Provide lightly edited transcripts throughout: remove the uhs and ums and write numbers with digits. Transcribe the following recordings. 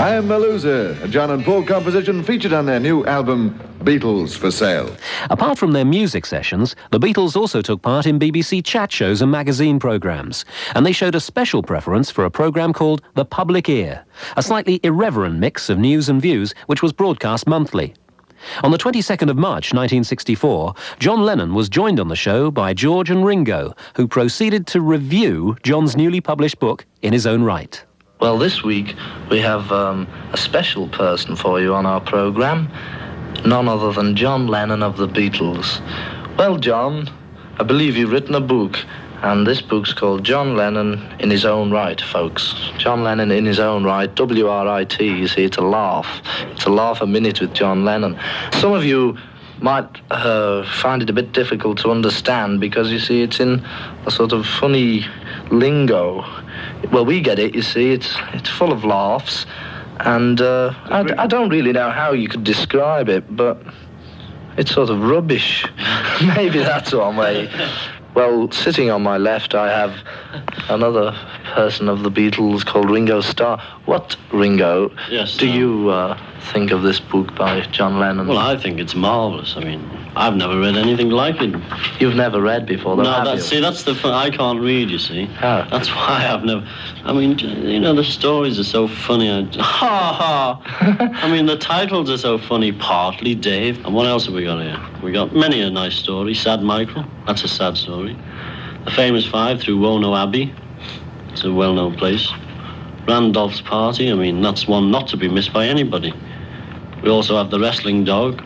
I Am a Loser, a John and Paul composition featured on their new album, Beatles for Sale. Apart from their music sessions, the Beatles also took part in BBC chat shows and magazine programmes, and they showed a special preference for a programme called The Public Ear, a slightly irreverent mix of news and views which was broadcast monthly. On the 22nd of March 1964, John Lennon was joined on the show by George and Ringo, who proceeded to review John's newly published book in his own right. Well, this week we have a special person for you on our programme, none other than John Lennon of the Beatles. Well, John, I believe you've written a book, and this book's called John Lennon in His Own Right, folks. John Lennon in His Own Right, W-R-I-T, you see, it's a laugh. It's a laugh a minute with John Lennon. Some of you might find it a bit difficult to understand because, you see, it's in a sort of funny lingo. Well, we get it, you see, it's full of laughs, and I don't really know how you could describe it, but it's sort of rubbish. Maybe that's one way. Well, sitting on my left, I have another person of the Beatles called Ringo Starr. What, Ringo, do you think of this book by John Lennon? Well, I think it's marvellous. I mean, I've never read anything like it. You've never read before, though, have you? See, that's the fun. I can't read, you see. Oh. That's why I've never... I mean, you know, the stories are so funny. Ha ha! I mean, the titles are so funny, partly, Dave. And what else have we got here? We got many a nice story. Sad Michael, that's a sad story. The Famous Five through Wono Abbey. It's a well-known place. Randolph's Party, I mean, that's one not to be missed by anybody. We also have The Wrestling Dog.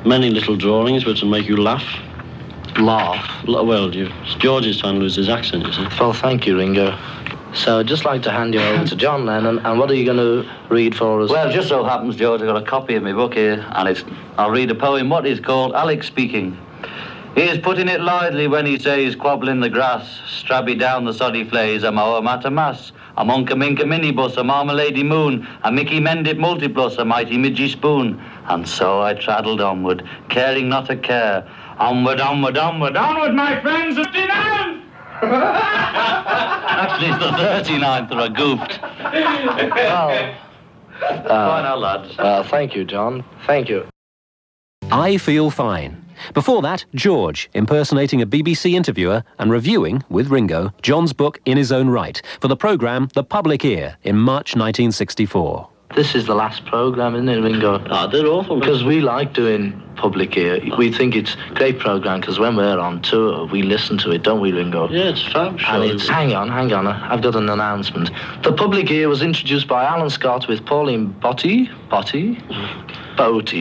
Many little drawings which will make you laugh. Laugh? Well, George is trying to lose his accent, you see. Well, thank you, Ringo. So I'd just like to hand you over to John Lennon, and what are you going to read for us? Well, it just so happens, George, I've got a copy of my book here, and I'll read a poem, what is called Alex Speaking. He is putting it lightly when he says, quabbling the grass, strabby down the soddy flays, a moa matamas, a monka minka minibus, a marmalady moon, a Mickey Mendip multiplus, a mighty midgy spoon. And so I traddled onward, caring not a care. Onward, onward, onward, onward, my friends, 59! Actually, it's the 39th, or I goofed. Well, Fine now, lads. thank you, John. Thank you. I Feel Fine. Before that, George, impersonating a BBC interviewer and reviewing, with Ringo, John's book in his own right, for the programme The Public Ear in March 1964. This is the last programme, isn't it, Ringo? Ah, they're awful. Because we like doing Public Ear. We think it's a great programme because when we're on tour, we listen to it, don't we, Ringo? Yeah, it's fab. And it's... Hang on. I've got an announcement. The Public Ear was introduced by Alan Scott with Pauline Botti,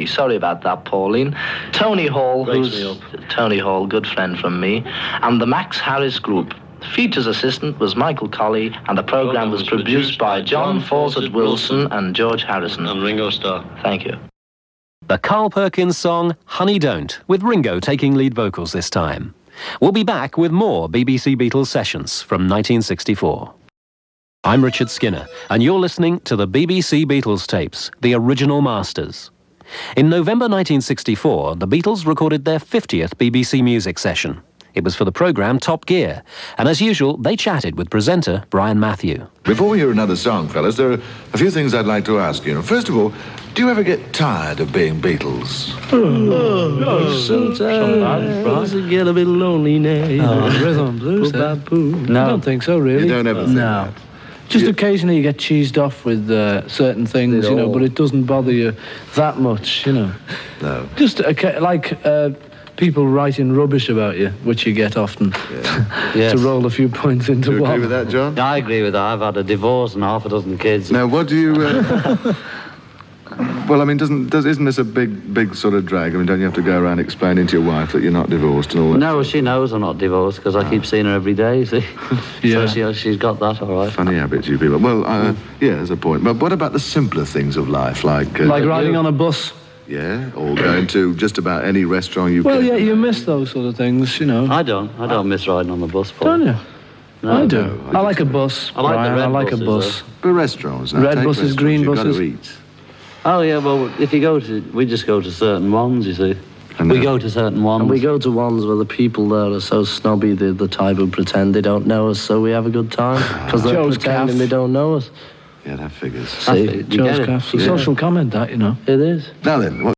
sorry about that, Pauline. Tony Hall, Tony Hall, good friend from me, and the Max Harris Group. The features assistant was Michael Colley, and the programme was produced by John Fawcett Wilson and George Harrison. And Ringo Starr. Thank you. The Carl Perkins song Honey Don't, with Ringo taking lead vocals this time. We'll be back with more BBC Beatles sessions from 1964. I'm Richard Skinner, and you're listening to the BBC Beatles tapes, the original masters. In November 1964, the Beatles recorded their 50th BBC music session. It was for the programme Top Gear, and as usual, they chatted with presenter Brian Matthew. Before we hear another song, fellas, there are a few things I'd like to ask you. First of all, do you ever get tired of being Beatles? Sometimes I get a bit lonely now. Rhythm and blues, No, I don't think so, really. You don't ever think that? Just occasionally you get cheesed off with certain things, you know, but it doesn't bother you that much, you know. No. Just like people writing rubbish about you, which you get often, Yes. to roll a few points into Do you one. agree with that, John? I agree with that. I've had a divorce and half a dozen kids. Now, what do you... Well, I mean, isn't this a big sort of drag? I mean, don't you have to go around explaining to your wife that you're not divorced and all that? No, she knows I'm not divorced because I keep seeing her every day, you see. Yeah. So she's got that all right. Funny habits, you people. Well, yeah, there's a point. But what about the simpler things of life, like... Like riding on a bus. Yeah, or going to just about any restaurant you can. Well, yeah, you miss those sort of things, you know. I don't miss riding on the bus, Paul. Don't you? No, I do. no, I like a bus. I like the Brian, red I like buses, a bus. But restaurants, now, Red take buses, restaurants, green you've buses. got to eat. Oh, yeah, well, if you go to... We just go to certain ones, you see. And We go to certain ones. And we go to ones where the people there are so snobby, they're the type who pretend they don't know us, so we have a good time. Because they're Joe's pretending calf. they don't know us. Yeah, that figures. See, you get George it. Crafts. A social comment, that, you know. It is. Now then, what...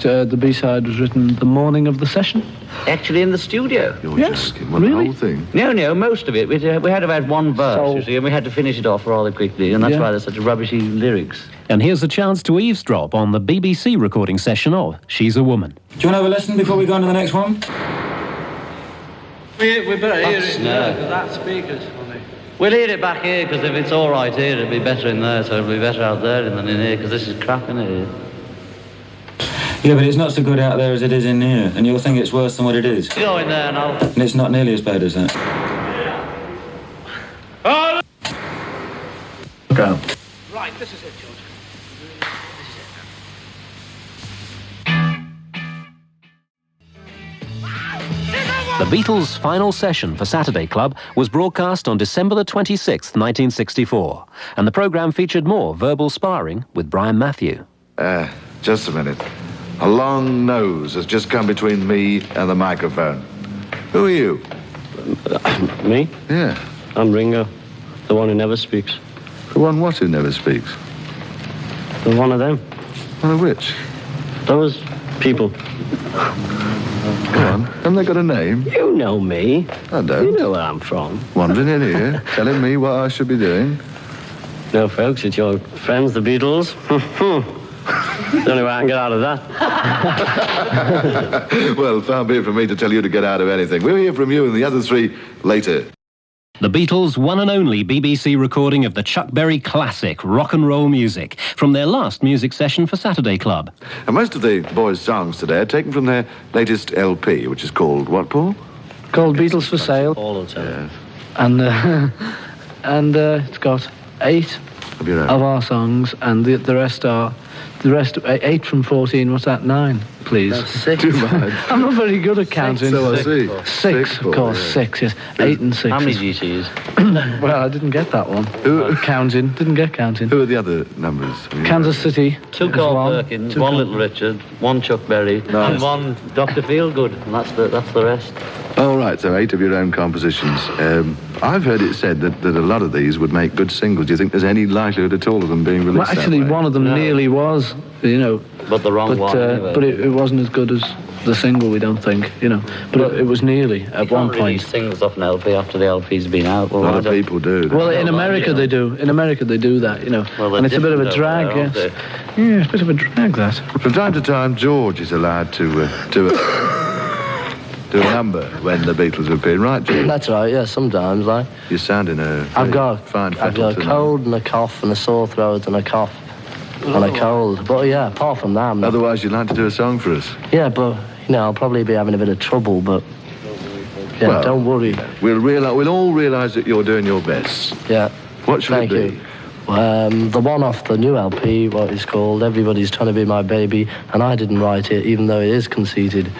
The B-side was written the morning of the session. Actually in the studio. You're Yes, joking. What, really? the whole thing? No, most of it. We had about one verse, So- you see, and we had to finish it off rather quickly, and that's Yeah. why there's such rubbishy lyrics. And here's a chance to eavesdrop on the BBC recording session of She's a Woman. Do you want to have a lesson before we go on to the next one? We better hear That's it. no. That speaker's funny. We'll hear it back here, because if it's all right here, it'll be better in there, so it'll be better out there than in here, because this is crap in here. Yeah, but it's not so good out there as it is in here, and you'll think it's worse than what it is. Go in there and I'll... And it's not nearly as bad as that. Go. Right, this is it, George. The Beatles' final session for Saturday Club was broadcast on December the 26th, 1964, and the programme featured more verbal sparring with Brian Matthew. Just a minute. A long nose has just come between me and the microphone. Who are you? Me? Yeah. I'm Ringo, the one who never speaks. The one what who never speaks? The one of them. One of which? Those people. Go on. Haven't they got a name? You know me. I don't. You know where I'm from. Wandering in here, telling me what I should be doing. No, folks, it's your friends, the Beatles. The only way I can get out of that. Well, far be it from me to tell you to get out of anything. We'll hear from you and the other three later. The Beatles' one and only BBC recording of the Chuck Berry classic rock and roll music from their last music session for Saturday Club. And most of the boys' songs today are taken from their latest LP, which is called what, Paul? Called Beatles for Sale. All the time. And it's got 8 Of your own. of our songs, and the rest are... The rest, 8 from 14, what's that, 9, please? No, 6. Too bad. I'm not very good at counting. So I see. 6, of Paul, course, yeah. 6, yes. 8 and 6. How many GTs? Well, I didn't get that one. Counting, didn't get counting. Who are the other numbers? I mean, Kansas City. 2 is Carl one. Perkins, 2 1 Carl- Little Richard, 1 Chuck Berry, Nice. and 1 Dr. Feelgood, and that's the rest. Oh, right, so 8 of your own compositions. I've heard it said that a lot of these would make good singles. Do you think there's any likelihood at all of them being released Well, actually, that way? one of them No. nearly was, you know. But the wrong one, anyway. But it wasn't as good as the single, we don't think, you know. But it was nearly at You one can't release point. singles off an LP after the LP's been out. A lot of people do. Well, in don't America like it. they do. In America they do that, you know. Well, and it's a bit of a different drag, over there, yes. aren't Yeah, it's a bit of a drag, that. From time to time, George is allowed to do a number when the Beatles appear, right, George? That's right, yeah, sometimes, like. You're sounding a I've got, fine I've got a tonight. cold and a cough and a sore throat and a cough and a cold. But yeah, apart from that, I'm not- Otherwise, you'd like to do a song for us. yeah, but, you know, I'll probably be having a bit of trouble, but, yeah, Well, don't worry. We'll all realise that you're doing your best. Yeah. What should Thank it be? you. The one off the new LP, what it's called, Everybody's Trying to Be My Baby, and I didn't write it, even though it is conceited.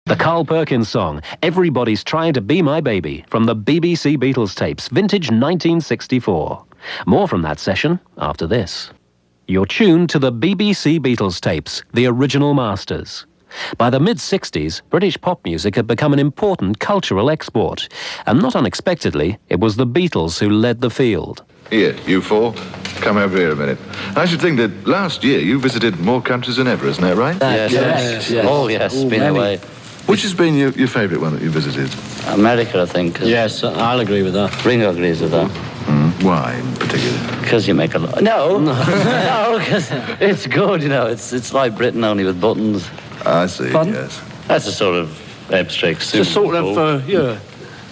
The Carl Perkins song, Everybody's Trying to Be My Baby, from the BBC Beatles tapes, vintage 1964. More from that session after this. You're tuned to the BBC Beatles tapes, the original masters. By the mid-60s, British pop music had become an important cultural export, and not unexpectedly, it was the Beatles who led the field. Here, you four, come over here a minute. I should think that last year you visited more countries than ever, isn't that right? Yes. Oh, yes, been away. Which has been your favourite one that you visited? America, I think. Yes, I'll agree with that. Ringo agrees with that. Why, in particular? Because you make a lot... No, no, because it's good, you know. It's like Britain, only with buttons. I see, Pardon? yes. That's a sort of abstract It's a sort of, yeah.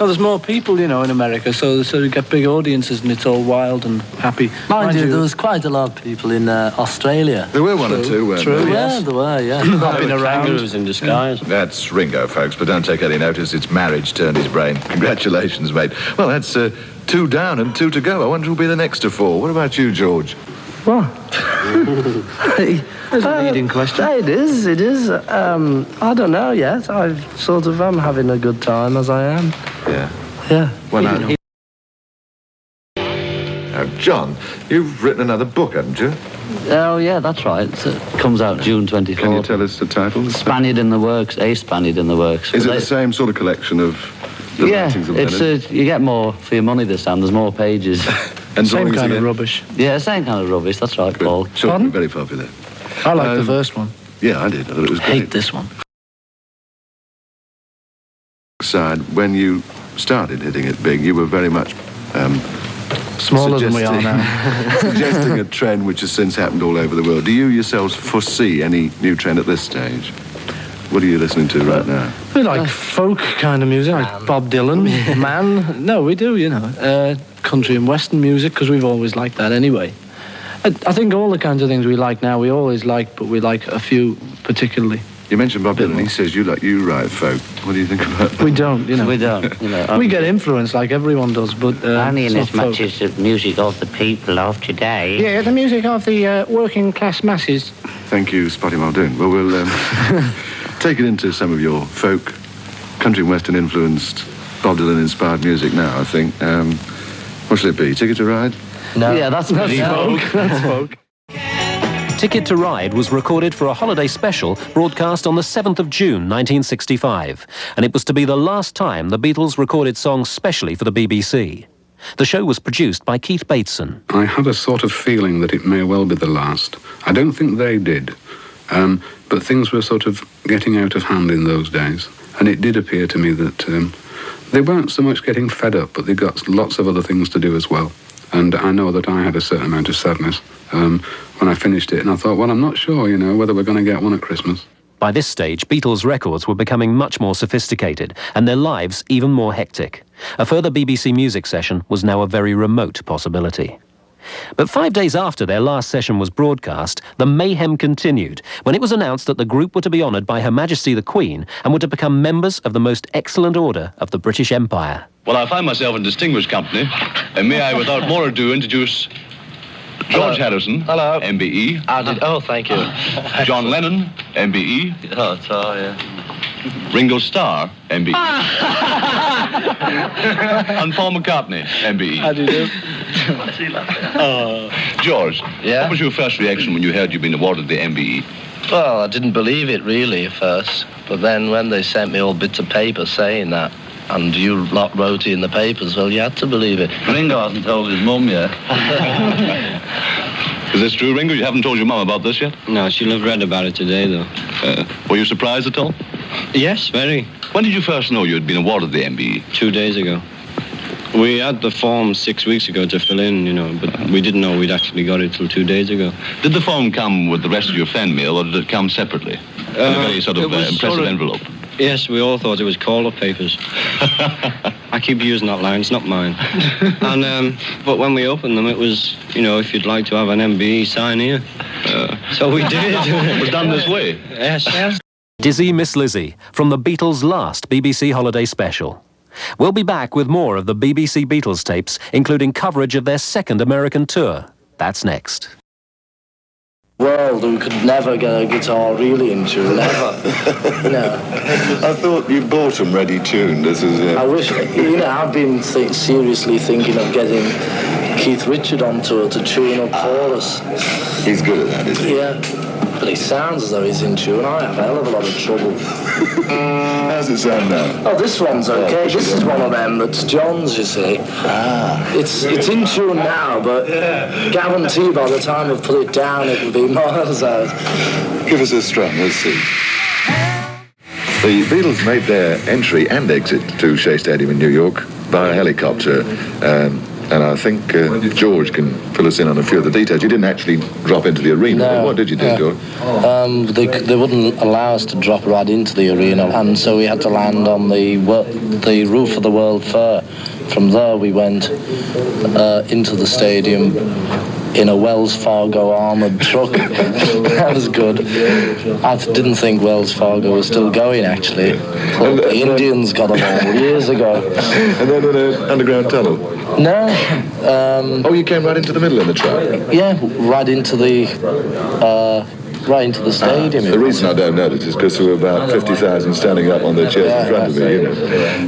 No, there's more people, you know, in America, so you get big audiences and it's all wild and happy. Mind you, there was quite a lot of people in Australia. There were one or two, weren't True, there? Yeah, there were, yeah. Hopping around. Kangaroos in disguise. That's Ringo, folks, but don't take any notice. It's marriage turned his brain. Congratulations, mate. Well, that's 2 down and 2 to go. I wonder who'll be the next to 4. What about you, George? What? There's a leading question. It is. I don't know yet. I'm having a good time as I am. Yeah. Yeah. Well, now, John, you've written another book, haven't you? Oh, yeah, that's right. It comes out June 24th. Can you tell us the title? Spaniard in the Works, a Spaniard in the Works. Is it They- the same sort of collection of the Yeah, writings of it's Lennon. you get more for your money this time. There's more pages. And Same drawings kind of again. rubbish. Yeah, same kind of rubbish. That's right, Good. Paul. Sure, Pardon? very popular. I like the first one. Yeah, I did. I thought it was great. Hate this one. Side, when you started hitting it big, you were very much Smaller than we are now. suggesting a trend which has since happened all over the world. Do you yourselves foresee any new trend at this stage? What are you listening to right now? We like folk kind of music, like Bob Dylan, Man. No, we do, you know. Country and Western music, because we've always liked that anyway. I think all the kinds of things we like now, we always like, but we like a few particularly. You mentioned Bob Dylan. He says you write folk. What do you think about that? We don't, you know. We don't, you know. We get influenced like everyone does, but Only in it's as not much folk. as the music of the people of today. Yeah, the music of the working class masses. Thank you, Spotty Muldoon. Well, we'll take it into some of your folk, country and western influenced, Bob Dylan inspired music now, I think. What shall it be? Ticket to Ride? No. Yeah, that's That's folk. That's folk. Ticket to Ride was recorded for a holiday special broadcast on the 7th of June 1965, and it was to be the last time the Beatles recorded songs specially for the BBC. The show was produced by Keith Bateson. I had a sort of feeling that it may well be the last. I don't think they did, but things were sort of getting out of hand in those days, and it did appear to me that they weren't so much getting fed up, but they got lots of other things to do as well. And I know that I had a certain amount of sadness when I finished it, and I thought, well, I'm not sure, you know, whether we're going to get one at Christmas. By this stage, Beatles records were becoming much more sophisticated and their lives even more hectic. A further BBC music session was now a very remote possibility. But 5 days after their last session was broadcast, the mayhem continued when it was announced that the group were to be honoured by Her Majesty the Queen and were to become members of the most excellent order of the British Empire. Well, I find myself in distinguished company, and may I, without more ado, introduce George Harrison, Hello. MBE. Oh, thank you. John Lennon, MBE. Oh, yeah. Ringo Starr, MBE. And Paul McCartney, MBE. How do you do? George, Yeah? what was your first reaction when you heard you'd been awarded the MBE? Well, I didn't believe it really at first, but then when they sent me all bits of paper saying that, and you lot wrote it in the papers, well, you had to believe it. Ringo hasn't told his mum yet. Is this true, Ringo? You haven't told your mum about this yet? No, she'll have read about it today, though. Were you surprised at all? Yes, very. When did you first know you had been awarded the MBE? 2 days ago. We had the form 6 weeks ago to fill in, you know, but we didn't know we'd actually got it till 2 days ago. Did the form come with the rest of your fan mail, or did it come separately? In a very sort of impressive envelope? Yes, we all thought it was call-up papers. I keep using that line, it's not mine. And but when we opened them, it was, you know, if you'd like to have an MBE, sign here. So we did. It was done this way? Yes. Dizzy Miss Lizzie from the Beatles' last BBC holiday special. We'll be back with more of the BBC Beatles tapes, including coverage of their second American tour. That's next. World who could never get a guitar really in tune, never. No. I thought you bought them ready tuned. This is. I wish, you know, I've been seriously thinking of getting Keith Richard on tour to tune up for us. He's good at that, isn't he? Yeah, but he sounds as though he's in tune. I have a hell of a lot of trouble. How's it sound now? Oh, this one's okay. This is one of them that's John's, you see. It's in tune now, but guarantee by the time I've put it down, it will be miles out. Give us a strum, let's see. The Beatles made their entry and exit to Shea Stadium in New York via helicopter. And I think George can fill us in on a few of the details. You didn't actually drop into the arena. No. What did you do, George? They wouldn't allow us to drop right into the arena, and so we had to land on the roof of the World Fair. From there we went into the stadium in a Wells Fargo armoured truck. That was good. I didn't think Wells Fargo was still going, actually. But the Indians got them all years ago. And then in an underground tunnel? No. Oh, you came right into the middle of the track? Yeah, right into the stadium. The reason I don't know this is because there were about 50,000 standing up on their chairs in front of me, you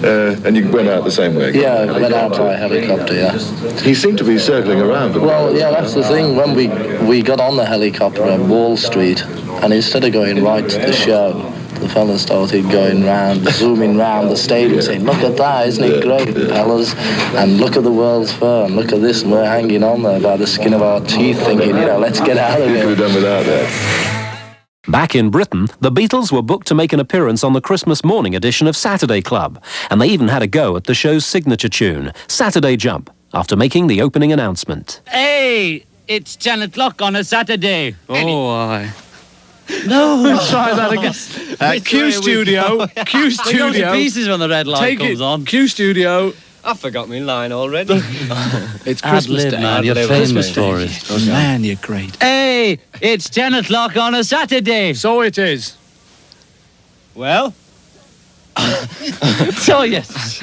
know. And you went out the same way? Yeah, I went out by helicopter, yeah. He seemed to be circling around. Well, yeah, that's the thing. When we got on the helicopter on Wall Street, and instead of going right to the show, the fellas started going round, zooming round the stadium, saying, look at that, isn't it great, fellas? And look at the World's Fair, and look at this, and we're hanging on there by the skin of our teeth, thinking, let's get out of here. Could have done without that. Back in Britain, the Beatles were booked to make an appearance on the Christmas morning edition of Saturday Club, and they even had a go at the show's signature tune, Saturday Jump, after making the opening announcement. Hey, it's 10 o'clock on a Saturday. Oh, aye. No. Try that again. Q Studio. Q They go Studio. to pieces when the red light Take comes it. on. Q Studio. I forgot my line already. It's Christmas Day. Man, you're famous for it. Oh, man, you're great. Hey, it's 10 o'clock on a Saturday. So it is. Well? So, yes.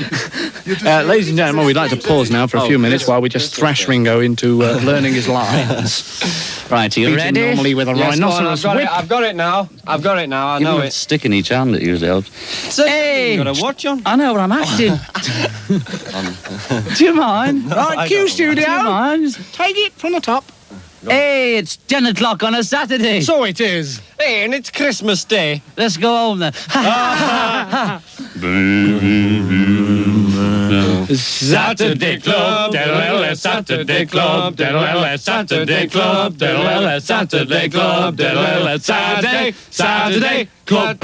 Ladies and gentlemen, we'd like to pause now for a few minutes while we just thrash Ringo into learning his lines. Right, are you Beating ready? normally with a Yes, go on, rhinoceros I've got whip. it. I've got it now. I've got it now. I know it. Stick in each hand, it usually helps. Hey! You got a watch on? I know, but I'm acting. Do you mind? Right, Q Studio. Do you mind? Take it from the top. Hey, it's 10 o'clock on a Saturday. So it is. Hey, and it's Christmas Day. Let's go home then. Saturday Club, Saturday Club, Saturday Club, Saturday Club, Saturday Club.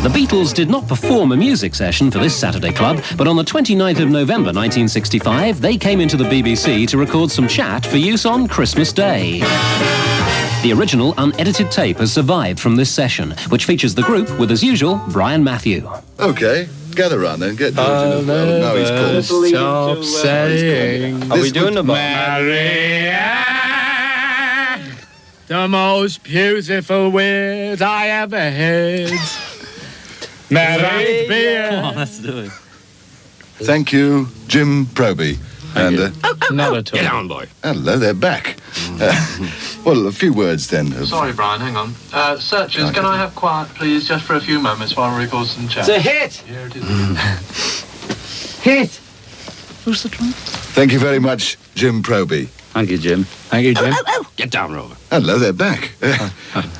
The Beatles did not perform a music session for this Saturday Club, but on the 29th of November 1965, they came into the BBC to record some chat for use on Christmas Day. The original unedited tape has survived from this session, which features the group with, as usual, Brian Matthew. OK, gather round then, get George in as well. Now he's called. Stop saying. Are we doing the bar? Maria, the most beautiful word I ever heard. Mary beer. Come on, let's do it. Thank you, Jim Proby. And Not at all. Get on, boy. hello, they're back. Well, a few words then. Sorry, Brian, hang on. Searchers, can I have quiet, please, just for a few moments while we record some chat? It's a hit! Here it is. Hit. Who's the drum? Thank you very much, Jim Proby. Thank you, Jim. Thank you, Jim. Get down, Rover. Hello, they're back.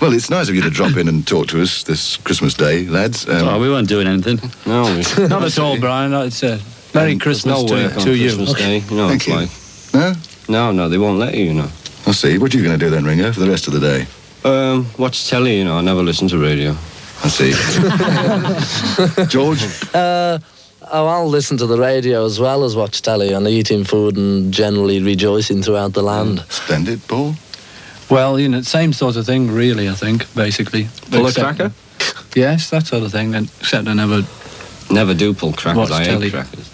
Well, it's nice of you to drop in and talk to us this Christmas Day, lads. Oh, we weren't doing anything. No, Not at all, Brian. It's Merry Christmas no work on to you. Christmas Day. You know Thank what you. it's like. No? No, they won't let you, you know. I'll see. What are you going to do then, Ringo, for the rest of the day? Watch telly, you know. I never listen to radio. I see. George? I'll listen to the radio as well as watch telly and eating food and generally rejoicing throughout the land. Splendid, Paul. Well, same sort of thing, really, I think, basically. Pull a Except- cracker? Yes, that sort of thing, except I never... Never do pull crackers. Watch I telly. hate crackers.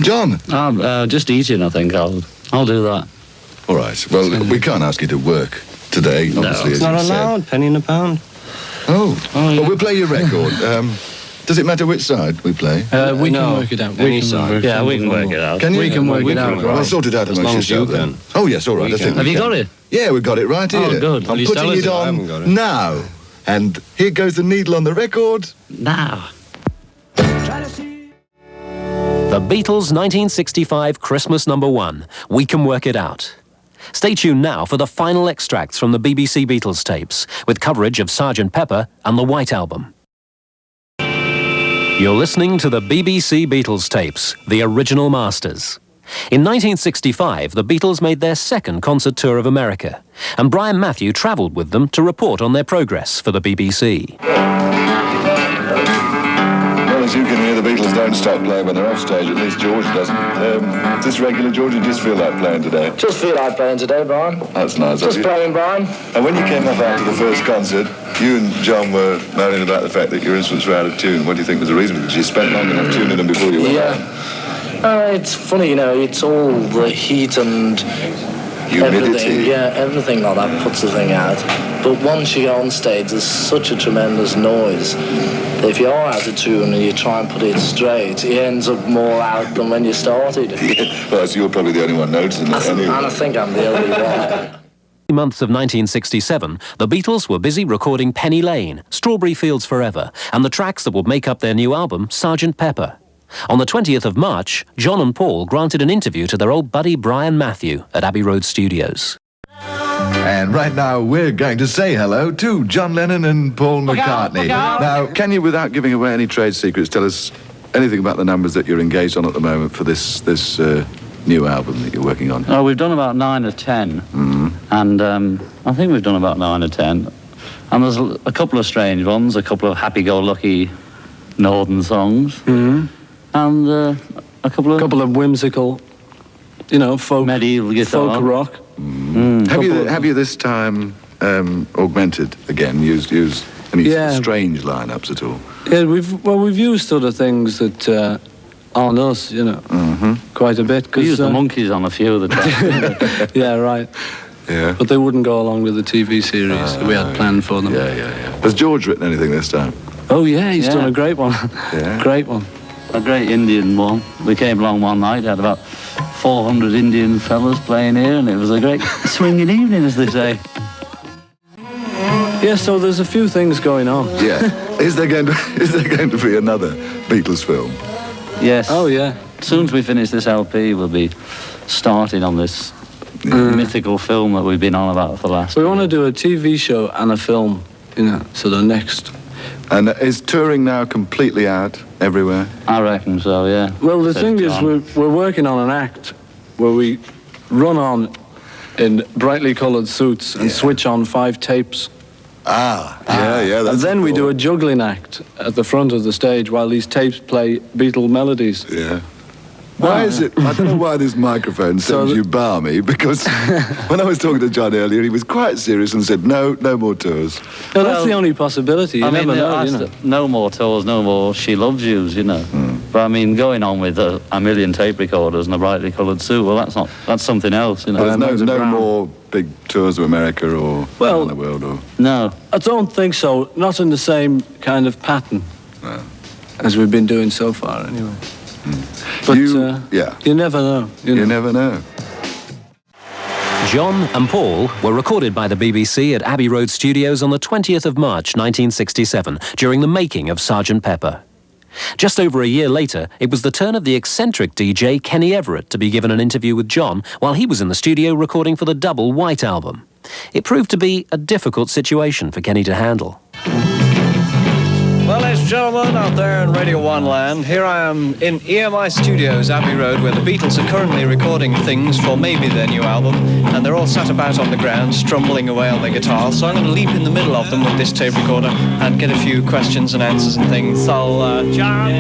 John? Just eating, I think. I'll do that. All right. Well, we can't ask you to work today, obviously, It's as not you said. allowed. Penny in a pound. Oh. Well, we'll play your record. Does it matter which side we play? we No, can work it out. any We can side. work Yeah, we can work it out. Can you? We can work we it can out. work it Well, out. sort it out As amongst long as you yourself then. can. Oh, yes, all right. We I think can. Have we you can. got it? Yeah, we've got it right here. Oh, good. I'm Well, you putting tell us it if I on haven't got it. now. And here goes the needle on the record. Now. The Beatles' 1965 Christmas #1, We Can Work It Out. Stay tuned now for the final extracts from the BBC Beatles tapes, with coverage of Sgt. Pepper and the White Album. You're listening to the BBC Beatles tapes, the original masters. In 1965, the Beatles made their second concert tour of America, and Brian Matthew travelled with them to report on their progress for the BBC. Well, as you can hear, the Beatles don't stop playing when they're off stage. At least George doesn't. Is this regular, George? You just feel like playing today? Just feel like playing today, Brian. That's nice. Just of you. playing, Brian. And when you came off after the first concert, you and John were moaning about the fact that your instruments were out of tune. What do you think was the reason? Because you spent long enough tuning them before you went out. It's funny, it's all the heat and Humidity. everything like that puts the thing out. But once you go on stage, there's such a tremendous noise that if you are out of tune and you try and put it straight, it ends up more out than when you started. Well, so you're probably the only one noticing it anyway. And I think I'm the only one. Months of 1967, the Beatles were busy recording Penny Lane, Strawberry Fields Forever, and the tracks that would make up their new album, Sgt. Pepper. On the 20th of March, John and Paul granted an interview to their old buddy Brian Matthew at Abbey Road Studios. And right now we're going to say hello to John Lennon and Paul McCartney. Now, can you, without giving away any trade secrets, tell us anything about the numbers that you're engaged on at the moment for this new album that you're working on? Oh, we've done about 9 or 10. And I think we've done about 9 or 10. And there's a couple of strange ones, a couple of happy-go-lucky northern songs. And a couple of whimsical, folk medieval guitar, folk rock. Have you this time augmented again? Used any strange lineups at all? Yeah, we've used other things that aren't us, quite a bit. We used the monkeys on a few of the tracks. Yeah, right. Yeah. But they wouldn't go along with the TV series that we had planned for them. Yeah. Has George written anything this time? Oh yeah, he's done a great one. Great one. A great Indian one. We came along one night, had about 400 Indian fellas playing here, and it was a great swinging evening, as they say. Yeah, so there's a few things going on. Yeah. Is there going to be another Beatles film? Yes. Oh yeah. As soon as we finish this LP, we'll be starting on this mythical film that we've been on about for the last. We want to do a TV show and a film, so the next. And is touring now completely out everywhere? I reckon so, yeah. Well, the thing is, we're working on an act where we run on in brightly coloured suits and switch on 5 tapes. Yeah. And then we do a juggling act at the front of the stage while these tapes play Beatle melodies. Yeah. Why is it? I don't know why this microphone seems you balmy, because when I was talking to John earlier, he was quite serious and said, no more tours. No, that's the only possibility. You never know, No more tours, no more She Loves Yous, But I mean, going on with a million tape recorders and a brightly coloured suit, well, that's something else, There's no more big tours of America or around the world, or... No. I don't think so. Not in the same kind of pattern as we've been doing so far, anyway. But you never know. You never know. John and Paul were recorded by the BBC at Abbey Road Studios on the 20th of March 1967 during the making of Sgt. Pepper. Just over a year later, it was the turn of the eccentric DJ Kenny Everett to be given an interview with John while he was in the studio recording for the double White album. It proved to be a difficult situation for Kenny to handle. Well, ladies and gentlemen, out there in Radio 1 land, here I am in EMI Studios, Abbey Road, where the Beatles are currently recording things for maybe their new album, and they're all sat about on the ground, strumbling away on their guitars, so I'm going to leap in the middle of them with this tape recorder and get a few questions and answers and things. So, John?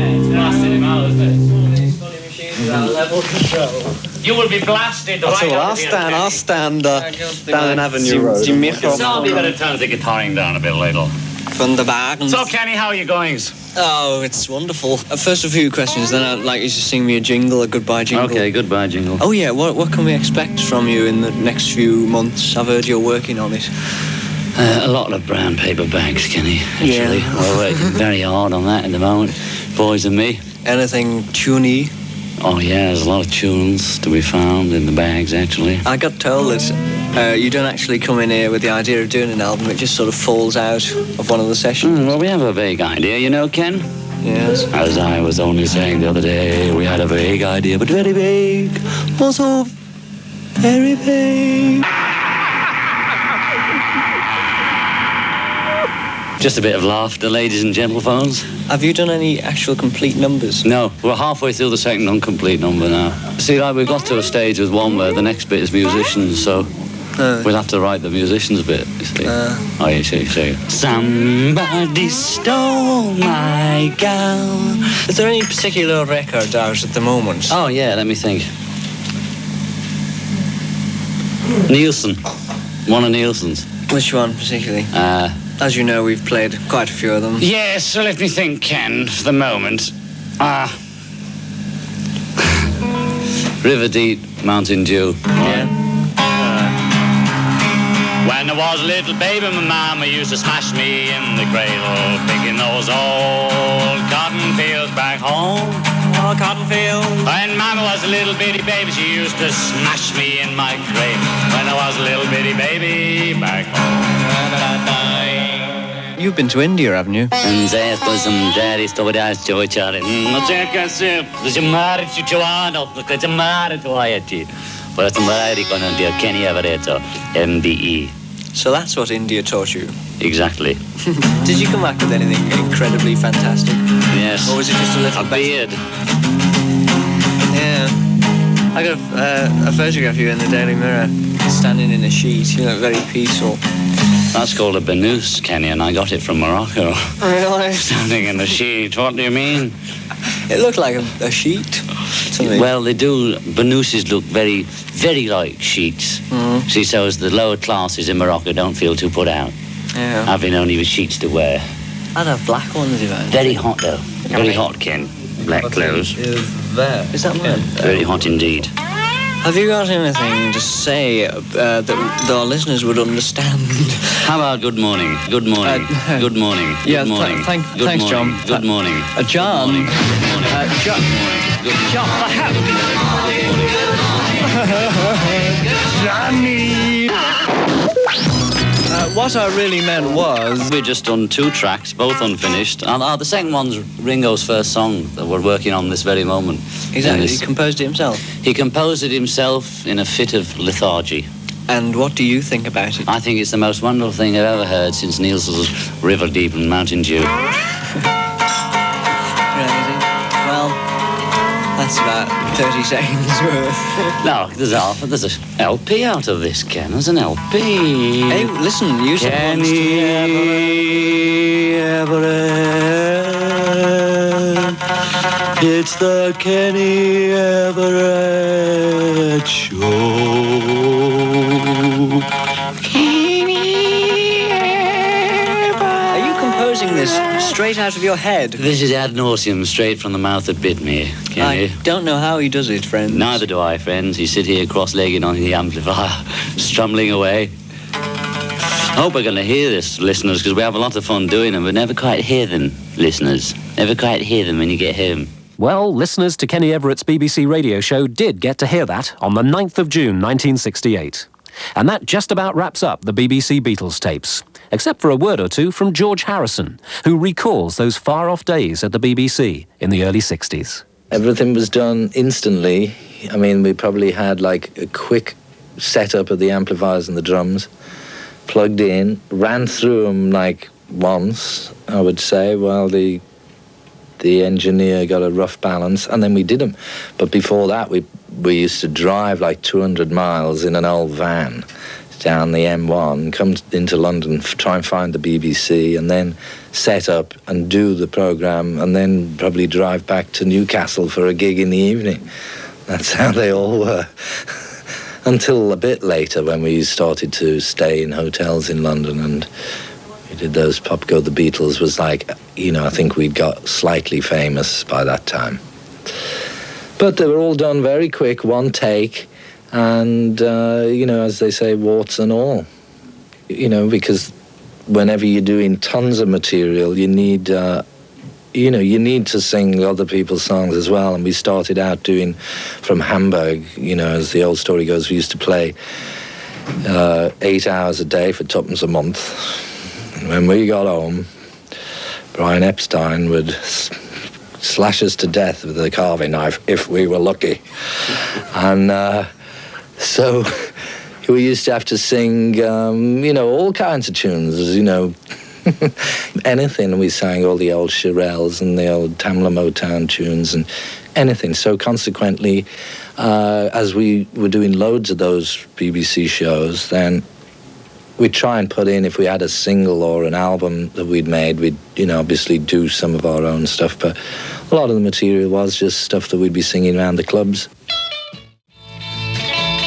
Level control. You will be blasted right I'll stand down Avenue Road. So I'll be better turn the guitaring down a bit later. From the back. So, Kenny, how are you going? Oh, it's wonderful. First a few questions, then I'd like you to sing me a jingle, a goodbye jingle. Okay, goodbye jingle. Oh yeah, what can we expect from you in the next few months? I've heard you're working on it. A lot of brown paper bags, Kenny, actually. Yeah. We're working very hard on that at the moment, boys and me. Anything tuney? Oh yeah, there's a lot of tunes to be found in the bags, actually. I got told that you don't actually come in here with the idea of doing an album, it just sort of falls out of one of the sessions. Well, we have a vague idea, Ken? Yes. As I was only saying the other day, we had a vague idea, but very vague. Also, very vague. Just a bit of laughter, ladies and gentlephones. Have you done any actual complete numbers? No, we're halfway through the second incomplete number now. See, we've got to a stage with one where the next bit is musicians, so we'll have to write the musicians bit, you see. Oh, you see. Somebody stole my gown. Is there any particular record out at the moment? Oh, yeah, let me think. Nielsen. One of Nielsen's. Which one, particularly? As you know, we've played quite a few of them. Yes, so let me think, Ken, for the moment. River Deep, Mountain Dew. Yeah. When I was a little baby, my mama used to smash me in the cradle, picking those old cotton fields back home. Oh, cotton fields. When mama was a little bitty baby, she used to smash me in my cradle. When I was a little bitty baby back home. you've been to India, haven't you? And there was some daddy story that's Joy Charlie. But somebody gonna do Kenny Everett or MBE. So that's what India taught you? Exactly. Did you come back with anything incredibly fantastic? Yes. Or was it just a little beard? Yeah. I got a photograph of you in the Daily Mirror, standing in a sheet. You look very peaceful. That's called a banous, Kenny, and I got it from Morocco. Really? Standing in a sheet. What do you mean? It looked like a sheet to me. Well, they do. Banouses look very, very like sheets. Mm. See, so as the lower classes in Morocco don't feel too put out. Yeah. Having only sheets to wear. I'd have black ones if I... Very hot, though. Very hot, Ken. Black clothes. Is that mine? Very hot indeed. Have you got anything to say that our listeners would understand? How about good morning? Good morning. Good morning. Yeah, good morning. thanks, good morning. John. Good morning. John. Good morning. John. John. Johnny. What I really meant was... We've just done 2 tracks, both unfinished. And the second one's Ringo's first song that we're working on this very moment. Exactly. He composed it himself? He composed it himself in a fit of lethargy. And what do you think about it? I think it's the most wonderful thing I've ever heard since Nielsen's River Deep and Mountain Dew. Well, that's about 30 seconds worth. No, there's an LP out of this, Ken. There's an LP. Hey, listen, you said Kenny Everett. It's the Kenny Everett Show. Are you composing this straight out of your head? This is ad nauseum, straight from the mouth that bit me, Kenny. I don't know how he does it, friends. Neither do I, friends. You sit here cross-legged on the amplifier, strummling away. I hope we're going to hear this, listeners, because we have a lot of fun doing them, but never quite hear them, listeners. Never quite hear them when you get home. Well, listeners to Kenny Everett's BBC radio show did get to hear that on the 9th of June 1968. And that just about wraps up the BBC Beatles tapes, except for a word or two from George Harrison, who recalls those far-off days at the BBC in the early 60s. Everything was done instantly. I mean, we probably had like a quick setup of the amplifiers and the drums, plugged in, ran through them like once, I would say, while the engineer got a rough balance, and then we did them. But before that, we used to drive like 200 miles in an old van down the M1, come into London, try and find the BBC, and then set up and do the programme, and then probably drive back to Newcastle for a gig in the evening. That's how they all were. Until a bit later, when we started to stay in hotels in London, and we did those Pop Go the Beatles, was like, you know, I think we'd got slightly famous by that time. But they were all done very quick, one take, and, you know, as they say, warts and all. You know, because whenever you're doing tons of material, you need, you know, you need to sing other people's songs as well. And we started out doing from Hamburg, you know, as the old story goes, we used to play 8 hours a day for tuppence a month. And when we got home, Brian Epstein would slash us to death with a carving knife if we were lucky. And so we used to have to sing, you know, all kinds of tunes, you know, anything. We sang all the old Shirelles and the old Tamla Motown tunes and anything. So consequently, as we were doing loads of those BBC shows, then we'd try and put in, if we had a single or an album that we'd made, we'd, you know, obviously do some of our own stuff, but a lot of the material was just stuff that we'd be singing around the clubs.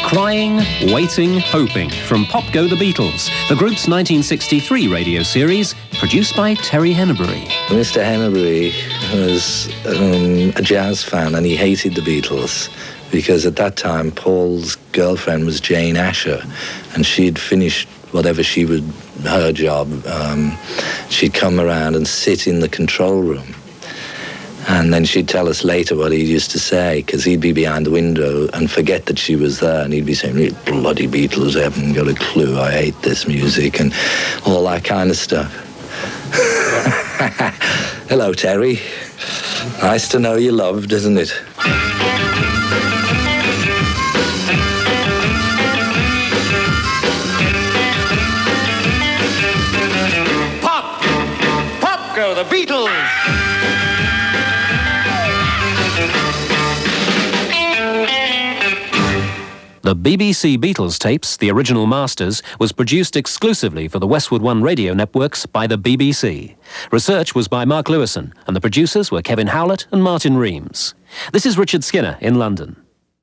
Crying, Waiting, Hoping from Pop Go the Beatles, the group's 1963 radio series, produced by Terry Henneberry. Mr. Henneberry was a jazz fan, and he hated the Beatles because at that time Paul's girlfriend was Jane Asher, and she'd finished whatever her job. She'd come around and sit in the control room. And then she'd tell us later what he used to say, because he'd be behind the window and forget that she was there, and he'd be saying, "You bloody Beatles, I haven't got a clue, I hate this music," and all that kind of stuff. Hello, Terry. Nice to know you're loved, isn't it? Pop! Pop go the Beatles! The BBC Beatles tapes, the original masters, was produced exclusively for the Westwood One radio networks by the BBC. Research was by Mark Lewison, and the producers were Kevin Howlett and Martin Reams. This is Richard Skinner in London.